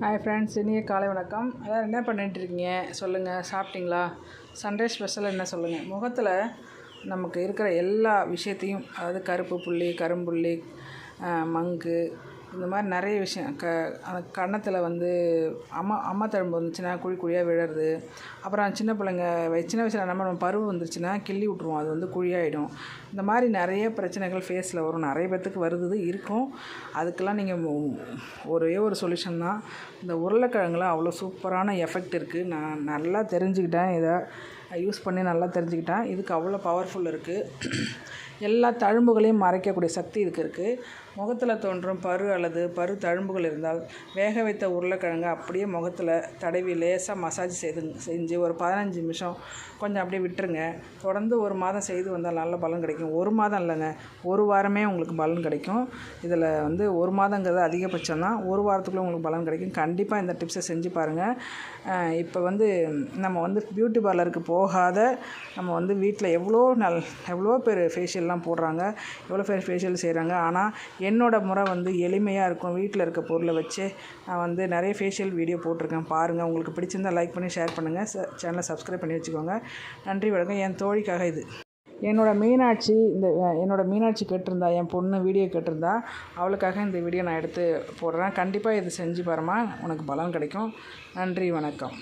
Hi friends, இனிய காலை வணக்கம். அதாவது என்ன பண்ணிகிட்ருக்கீங்க சொல்லுங்கள், சாப்பிட்டீங்களா? சண்டே ஸ்பெஷல் என்ன சொல்லுங்கள். முகத்தில் நமக்கு இருக்கிற எல்லா விஷயத்தையும், அதாவது கருப்பு புள்ளி, கரும்புள்ளி, மங்கு, இந்த மாதிரி நிறைய விஷயம் அந்த கன்னத்தில் வந்து அம்மா தழும்பு வந்துச்சுன்னா குழி குழியாக விழுறது. அப்புறம் சின்ன பிள்ளைங்க சின்ன வயசில் நம்ம பருவு வந்துருச்சுன்னா கிள்ளி விட்ருவோம், அது வந்து குழியாகிடும். இந்த மாதிரி நிறைய பிரச்சனைகள் ஃபேஸில் வரும், நிறைய பேர்த்துக்கு வருது இருக்கும். அதுக்கெல்லாம் நீங்கள் ஒரே ஒரு சொல்யூஷன் தான். இந்த உருளைக்கிழங்குல அவ்வளோ சூப்பரான எஃபெக்ட் இருக்குது. நான் நல்லா தெரிஞ்சுக்கிட்டேன், இதை யூஸ் பண்ணி நல்லா தெரிஞ்சுக்கிட்டேன். இதுக்கு அவ்வளோ பவர்ஃபுல் இருக்குது. எல்லா தழும்புகளையும் மறைக்கக்கூடிய சக்தி இதுக்கு இருக்குது. முகத்தில் தோன்றும் பரு அல்லது பரு தழும்புகள் இருந்தால் வேக வைத்த உருளைக்கிழங்கு அப்படியே முகத்தில் தடவி லேசாக மசாஜ் செஞ்சு ஒரு 15 நிமிஷம் கொஞ்சம் அப்படியே விட்டுருங்க. தொடர்ந்து 1 மாதம் செய்து வந்தால் நல்ல பலன் கிடைக்கும். 1 மாதம் இல்லைங்க, 1 வாரமே உங்களுக்கு பலன் கிடைக்கும். இதில் வந்து 1 மாதங்கிறது அதிகபட்சம் தான். 1 வாரத்துக்குள்ளே உங்களுக்கு பலன் கிடைக்கும். கண்டிப்பாக இந்த டிப்ஸை செஞ்சு பாருங்கள். இப்போ வந்து நம்ம வந்து பியூட்டி பார்லருக்கு போகாத நம்ம வந்து வீட்டில் எவ்வளோ பேர் ஃபேஷியல்லாம் போடுறாங்க, எவ்வளோ பேர் ஃபேஷியல் செய்கிறாங்க. ஆனால் என்னோடய முறை வந்து எளிமையாக இருக்கும். வீட்டில் இருக்க பொருளை வச்சு நான் வந்து நிறைய ஃபேஷியல் வீடியோ போட்டிருக்கேன், பாருங்கள். உங்களுக்கு பிடிச்சிருந்தால் லைக் பண்ணி ஷேர் பண்ணுங்கள். சேனலை சப்ஸ்கிரைப் பண்ணி வச்சுக்கோங்க. நன்றி, வணக்கம். என் தோழிக்காக இது. என்னோடய மீனாட்சி கேட்டிருந்தா, என் பொண்ணு வீடியோ கேட்டிருந்தா, அவளுக்காக இந்த வீடியோ நான் எடுத்து போடுறேன். கண்டிப்பாக இது செஞ்சு பாருமா, உனக்கு பலன் கிடைக்கும். நன்றி, வணக்கம்.